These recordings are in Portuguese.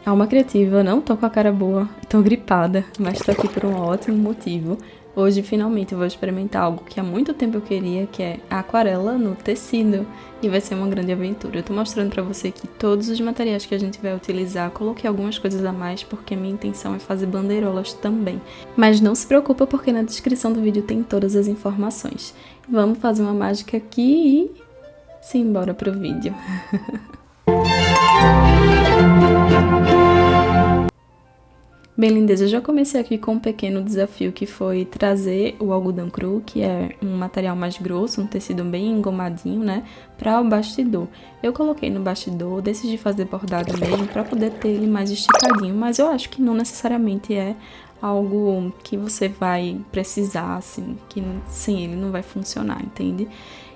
Alma criativa, não tô com a cara boa, tô gripada, mas tô aqui por um ótimo motivo. Hoje, finalmente, eu vou experimentar algo que há muito tempo eu queria, que é a aquarela no tecido. E vai ser uma grande aventura. Eu tô mostrando pra você aqui todos os materiais que a gente vai utilizar. Coloquei algumas coisas a mais, porque a minha intenção é fazer bandeirolas também. Mas não se preocupa, porque na descrição do vídeo tem todas as informações. Vamos fazer uma mágica aqui e simbora pro vídeo. Bem, lindeza, eu já comecei aqui com um pequeno desafio que foi trazer o algodão cru, que é um material mais grosso, um tecido bem engomadinho, né, para o bastidor. Eu coloquei no bastidor, decidi fazer bordado mesmo para poder ter ele mais esticadinho, mas eu acho que não necessariamente é algo que você vai precisar, assim, que sem ele não vai funcionar, entende?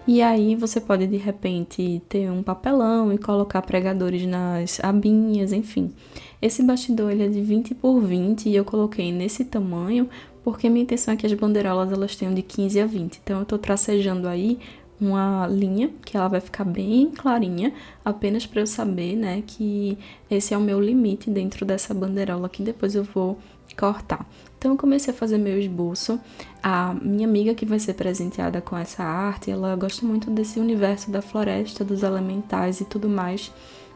E aí você pode de repente ter um papelão e colocar pregadores nas abinhas, enfim. Esse bastidor ele é de 20 por 20 e eu coloquei nesse tamanho porque minha intenção é que as bandeirolas elas tenham de 15 a 20. Então eu tô tracejando aí uma linha que ela vai ficar bem clarinha, apenas para eu saber, né, que esse é o meu limite dentro dessa bandeirola que depois eu vou cortar. Então eu comecei a fazer meu esboço. A minha amiga que vai ser presenteada com essa arte, ela gosta muito desse universo da floresta, dos elementais e tudo mais.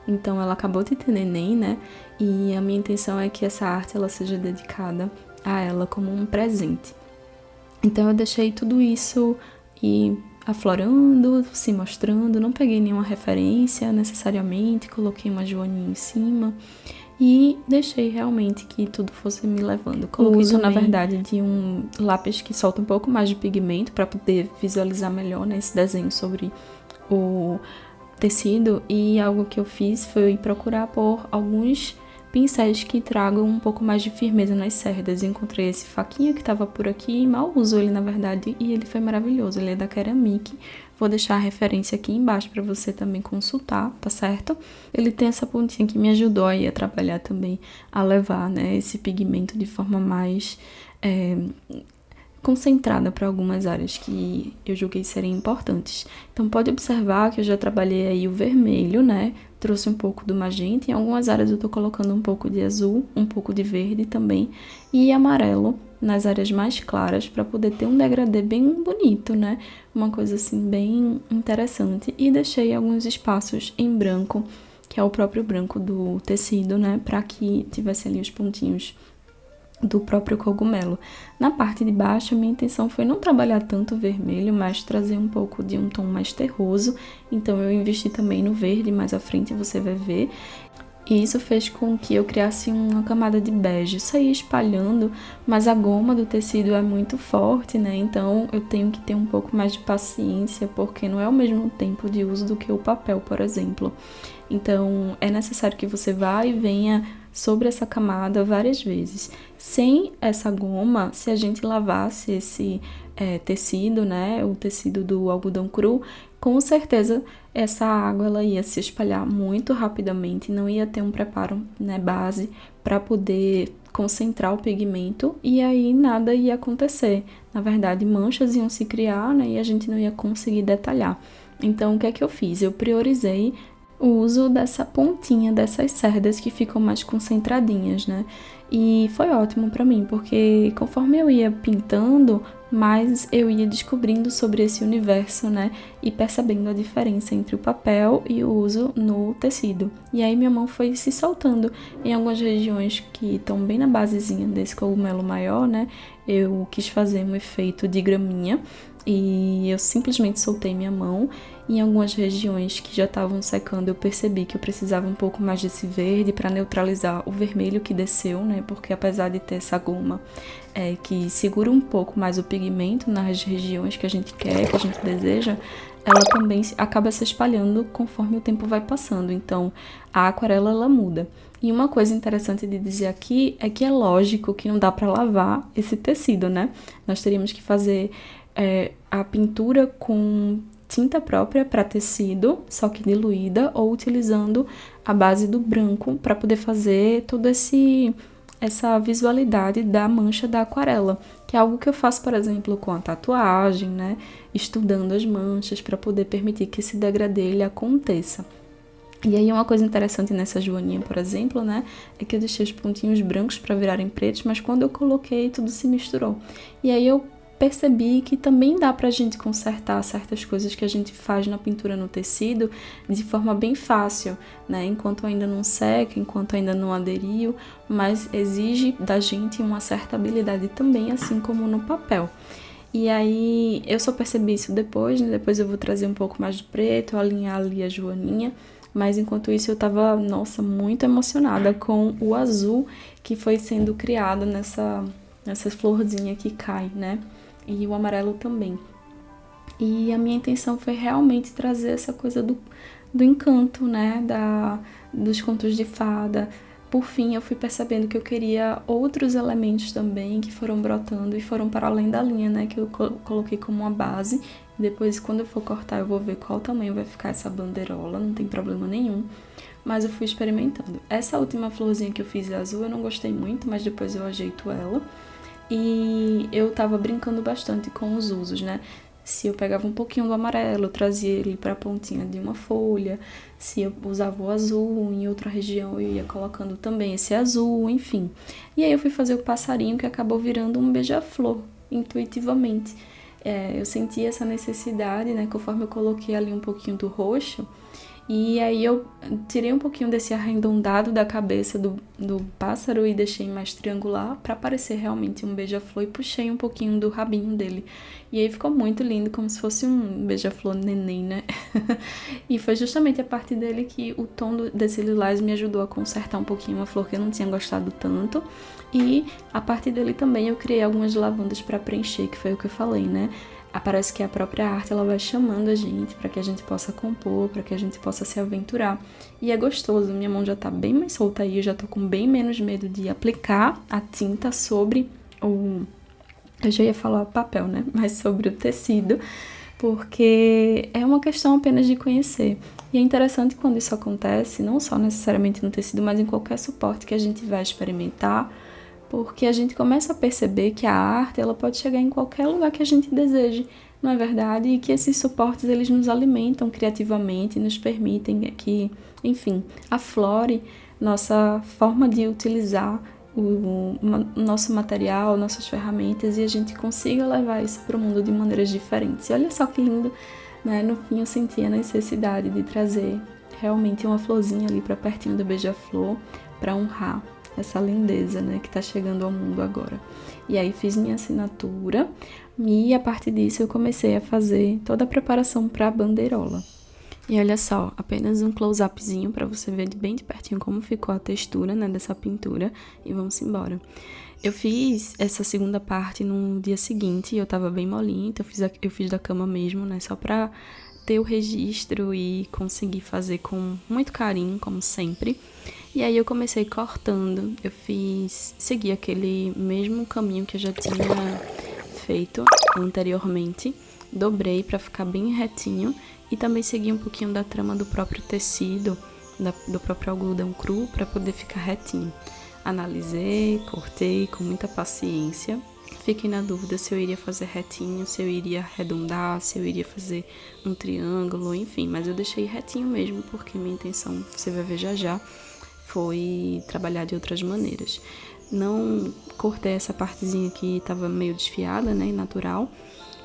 Então ela acabou de ter neném, né? E a minha intenção é que essa arte ela seja dedicada a ela como um presente. Então eu deixei tudo isso e aflorando, se mostrando, não peguei nenhuma referência necessariamente, coloquei uma joaninha em cima e deixei realmente que tudo fosse me levando. Coloquei uso, na verdade, de um lápis que solta um pouco mais de pigmento para poder visualizar melhor, né, esse desenho sobre o tecido, e algo que eu fiz foi procurar por alguns pincéis que tragam um pouco mais de firmeza nas cerdas. Encontrei esse faquinha que estava por aqui, mal uso ele na verdade, e ele foi maravilhoso, ele é da Ceramic. Vou deixar a referência aqui embaixo para você também consultar, tá certo? Ele tem essa pontinha que me ajudou aí a trabalhar também, a levar, né, esse pigmento de forma mais concentrada para algumas áreas que eu julguei serem importantes. Então pode observar que eu já trabalhei aí o vermelho, né? Trouxe um pouco do magenta, em algumas áreas eu tô colocando um pouco de azul, um pouco de verde também, e amarelo nas áreas mais claras para poder ter um degradê bem bonito, né? Uma coisa assim bem interessante. E deixei alguns espaços em branco, que é o próprio branco do tecido, né? Para que tivesse ali os pontinhos do próprio cogumelo. Na parte de baixo, a minha intenção foi não trabalhar tanto o vermelho, mas trazer um pouco de um tom mais terroso. Então eu investi também no verde, mais à frente você vai ver. E isso fez com que eu criasse uma camada de bege. Saí espalhando, mas a goma do tecido é muito forte, né? Então eu tenho que ter um pouco mais de paciência, porque não é o mesmo tempo de uso do que o papel, por exemplo. Então é necessário que você vá e venha sobre essa camada várias vezes. Sem essa goma, se a gente lavasse esse tecido, né, o tecido do algodão cru, com certeza essa água ela ia se espalhar muito rapidamente, não ia ter um preparo, né, base para poder concentrar o pigmento e aí nada ia acontecer. Na verdade, manchas iam se criar, né, e a gente não ia conseguir detalhar. Então, o que é que eu fiz? Eu priorizei o uso dessa pontinha dessas cerdas que ficam mais concentradinhas, né? E foi ótimo pra mim, porque conforme eu ia pintando, mais eu ia descobrindo sobre esse universo, né? E percebendo a diferença entre o papel e o uso no tecido. E aí minha mão foi se soltando em algumas regiões que estão bem na basezinha desse cogumelo maior, né? Eu quis fazer um efeito de graminha e eu simplesmente soltei minha mão. Em algumas regiões que já estavam secando, eu percebi que eu precisava um pouco mais desse verde para neutralizar o vermelho que desceu, né? Porque apesar de ter essa goma que segura um pouco mais o pigmento nas regiões que a gente quer, que a gente deseja, ela também acaba se espalhando conforme o tempo vai passando. Então, a aquarela, ela muda. E uma coisa interessante de dizer aqui é que é lógico que não dá para lavar esse tecido, né? Nós teríamos que fazer a pintura com tinta própria para tecido, só que diluída, ou utilizando a base do branco para poder fazer toda essa visualidade da mancha da aquarela, que é algo que eu faço, por exemplo, com a tatuagem, né? Estudando as manchas para poder permitir que esse degradê ele aconteça. E aí uma coisa interessante nessa joaninha, por exemplo, né, é que eu deixei os pontinhos brancos para virarem pretos, mas quando eu coloquei tudo se misturou. E aí eu percebi que também dá pra gente consertar certas coisas que a gente faz na pintura no tecido de forma bem fácil, né, enquanto ainda não seca, enquanto ainda não aderiu, mas exige da gente uma certa habilidade também, assim como no papel. E aí eu só percebi isso depois, né? Depois eu vou trazer um pouco mais de preto, alinhar ali a joaninha. Mas enquanto isso eu tava, nossa, muito emocionada com o azul que foi sendo criado nessa florzinha que cai, né? E o amarelo também. E a minha intenção foi realmente trazer essa coisa do encanto, né? Dos contos de fada. Por fim, eu fui percebendo que eu queria outros elementos também que foram brotando e foram para além da linha, né? Que eu coloquei como uma base. Depois, quando eu for cortar, eu vou ver qual tamanho vai ficar essa bandeirola, não tem problema nenhum. Mas eu fui experimentando. Essa última florzinha que eu fiz azul, eu não gostei muito, mas depois eu ajeito ela. E eu tava brincando bastante com os usos, né? Se eu pegava um pouquinho do amarelo, eu trazia ele para a pontinha de uma folha. Se eu usava o azul em outra região, eu ia colocando também esse azul, enfim. E aí eu fui fazer o passarinho que acabou virando um beija-flor, intuitivamente. Eu senti essa necessidade, né? Conforme eu coloquei ali um pouquinho do roxo. E aí eu tirei um pouquinho desse arredondado da cabeça do pássaro e deixei mais triangular para parecer realmente um beija-flor e puxei um pouquinho do rabinho dele. E aí ficou muito lindo, como se fosse um beija-flor neném, né? E foi justamente a partir dele que o tom desse lilás me ajudou a consertar um pouquinho uma flor que eu não tinha gostado tanto. E a partir dele também eu criei algumas lavandas para preencher, que foi o que eu falei, né? Parece que a própria arte ela vai chamando a gente para que a gente possa compor, para que a gente possa se aventurar. E é gostoso, minha mão já tá bem mais solta aí, eu já tô com bem menos medo de aplicar a tinta sobre o... Eu já ia falar o papel, né? Mas sobre o tecido, porque é uma questão apenas de conhecer. E é interessante quando isso acontece, não só necessariamente no tecido, mas em qualquer suporte que a gente vai experimentar, porque a gente começa a perceber que a arte ela pode chegar em qualquer lugar que a gente deseje, não é verdade? E que esses suportes eles nos alimentam criativamente, nos permitem que, enfim, aflore nossa forma de utilizar o nosso material, nossas ferramentas e a gente consiga levar isso para o mundo de maneiras diferentes. E olha só que lindo, né? No fim eu senti a necessidade de trazer realmente uma florzinha ali para pertinho do beija-flor para honrar essa lindeza, né, que tá chegando ao mundo agora. E aí fiz minha assinatura e a partir disso eu comecei a fazer toda a preparação para a bandeirola. E olha só, apenas um close-upzinho para você ver bem de pertinho como ficou a textura, né, dessa pintura e vamos embora. Eu fiz essa segunda parte no dia seguinte e eu tava bem molinha, então eu fiz da cama mesmo, né, só pra ter o registro e conseguir fazer com muito carinho, como sempre. E aí eu comecei cortando, segui aquele mesmo caminho que eu já tinha feito anteriormente, dobrei para ficar bem retinho e também segui um pouquinho da trama do próprio tecido, do próprio algodão cru para poder ficar retinho. Analisei, cortei com muita paciência. Fiquei na dúvida se eu iria fazer retinho, se eu iria arredondar, se eu iria fazer um triângulo, enfim. Mas eu deixei retinho mesmo, porque minha intenção, você vai ver já já, foi trabalhar de outras maneiras. Não cortei essa partezinha que estava meio desfiada, né, natural,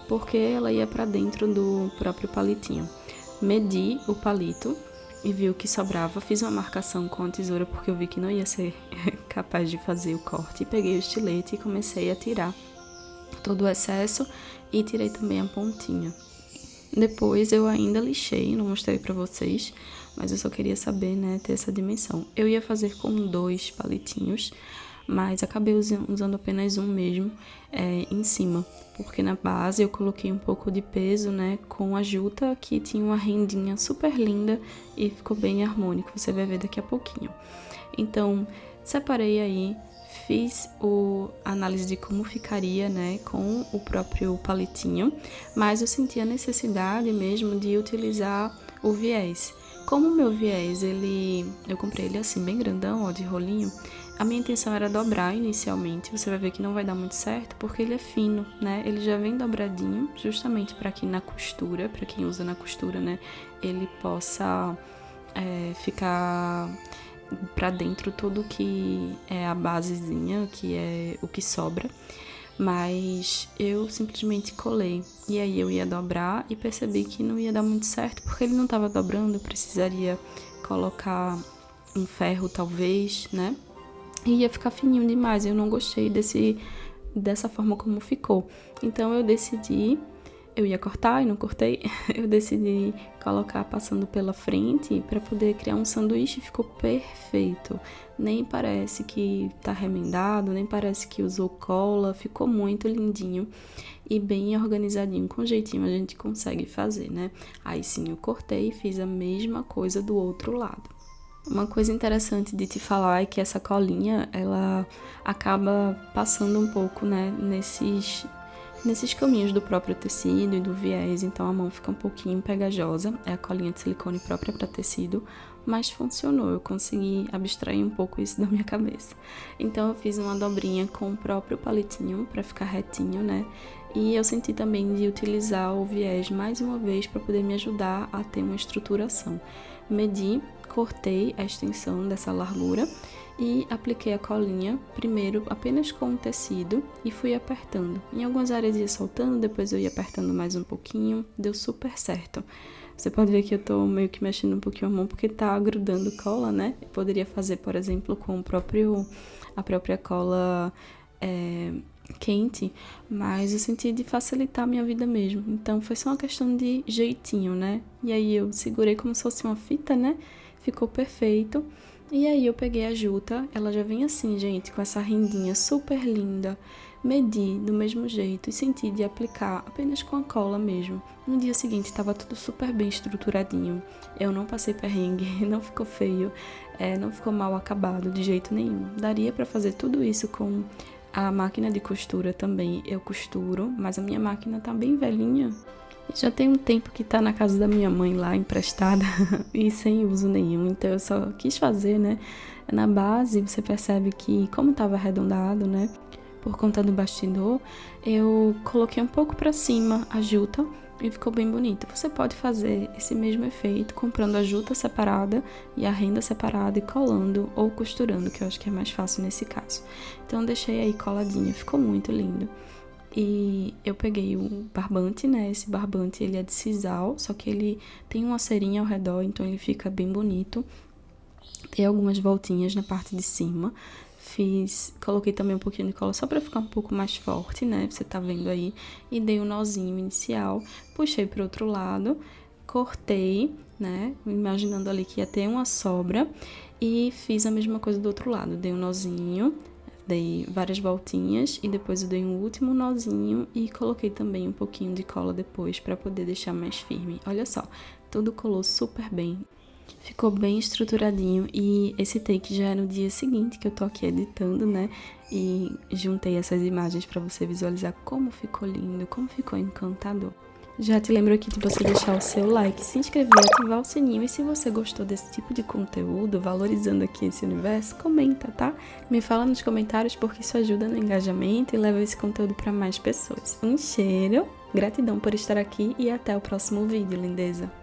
porque ela ia para dentro do próprio palitinho. Medi o palito e vi o que sobrava, fiz uma marcação com a tesoura porque eu vi que não ia ser capaz de fazer o corte. Peguei o estilete e comecei a tirar todo o excesso e tirei também a pontinha. Depois eu ainda lixei, não mostrei pra vocês, mas eu só queria saber, né, ter essa dimensão. Eu ia fazer com 2 palitinhos, mas acabei usando apenas um mesmo em cima, porque na base eu coloquei um pouco de peso, né, com a juta que tinha uma rendinha super linda e ficou bem harmônico, você vai ver daqui a pouquinho. Então, separei aí, fiz a análise de como ficaria, né, com o próprio palitinho, mas eu senti a necessidade mesmo de utilizar o viés. Como o meu viés, eu comprei ele assim, bem grandão, ó, de rolinho, a minha intenção era dobrar inicialmente, você vai ver que não vai dar muito certo, porque ele é fino, né, ele já vem dobradinho, justamente para que na costura, para quem usa na costura, né, ele possa ficar pra dentro tudo que é a basezinha, que é o que sobra. Mas eu simplesmente colei. E aí eu ia dobrar e percebi que não ia dar muito certo, porque ele não estava dobrando, eu precisaria colocar um ferro talvez, né? E ia ficar fininho demais, eu não gostei dessa forma como ficou. Então eu ia cortar e não cortei, eu decidi colocar passando pela frente para poder criar um sanduíche, ficou perfeito. Nem parece que tá remendado, nem parece que usou cola, ficou muito lindinho e bem organizadinho, com jeitinho a gente consegue fazer, né? Aí sim eu cortei e fiz a mesma coisa do outro lado. Uma coisa interessante de te falar é que essa colinha, ela acaba passando um pouco, né, nesses caminhos do próprio tecido e do viés, então a mão fica um pouquinho pegajosa. É a colinha de silicone própria para tecido, mas funcionou, eu consegui abstrair um pouco isso da minha cabeça. Então eu fiz uma dobrinha com o próprio palitinho para ficar retinho, né? E eu senti também de utilizar o viés mais uma vez para poder me ajudar a ter uma estruturação. Medi, cortei a extensão dessa largura e apliquei a colinha, primeiro apenas com o tecido e fui apertando. Em algumas áreas ia soltando, depois eu ia apertando mais um pouquinho, deu super certo. Você pode ver que eu tô meio que mexendo um pouquinho a mão porque tá grudando cola, né? Eu poderia fazer, por exemplo, com a própria cola quente, mas eu senti de facilitar a minha vida mesmo. Então foi só uma questão de jeitinho, né? E aí eu segurei como se fosse uma fita, né? Ficou perfeito. E aí eu peguei a juta, ela já vem assim, gente, com essa rendinha super linda. Medi do mesmo jeito e senti de aplicar apenas com a cola mesmo. No dia seguinte estava tudo super bem estruturadinho. Eu não passei perrengue, não ficou feio, não ficou mal acabado de jeito nenhum. Daria para fazer tudo isso com a máquina de costura também. Eu costuro, mas a minha máquina tá bem velhinha. Já tem um tempo que tá na casa da minha mãe lá, emprestada, e sem uso nenhum. Então eu só quis fazer, né? Na base, você percebe que, como tava arredondado, né? Por conta do bastidor, eu coloquei um pouco pra cima a juta e ficou bem bonito. Você pode fazer esse mesmo efeito comprando a juta separada e a renda separada e colando ou costurando, que eu acho que é mais fácil nesse caso. Então deixei aí coladinha, ficou muito lindo. E eu peguei o barbante, né? Esse barbante, ele é de sisal, só que ele tem uma cerinha ao redor, então ele fica bem bonito. Tem algumas voltinhas na parte de cima. Coloquei também um pouquinho de cola só pra ficar um pouco mais forte, né? Você tá vendo aí. E dei um nozinho inicial, puxei pro outro lado, cortei, né? Imaginando ali que ia ter uma sobra. E fiz a mesma coisa do outro lado, dei um nozinho, dei várias voltinhas e depois eu dei um último nozinho e coloquei também um pouquinho de cola depois para poder deixar mais firme. Olha só, tudo colou super bem, ficou bem estruturadinho e esse take já é no dia seguinte que eu tô aqui editando, né? E juntei essas imagens para você visualizar como ficou lindo, como ficou encantador. Já te lembro aqui de você deixar o seu like, se inscrever, ativar o sininho e se você gostou desse tipo de conteúdo, valorizando aqui esse universo, comenta, tá? Me fala nos comentários porque isso ajuda no engajamento e leva esse conteúdo para mais pessoas. Um cheiro, gratidão por estar aqui e até o próximo vídeo, lindeza!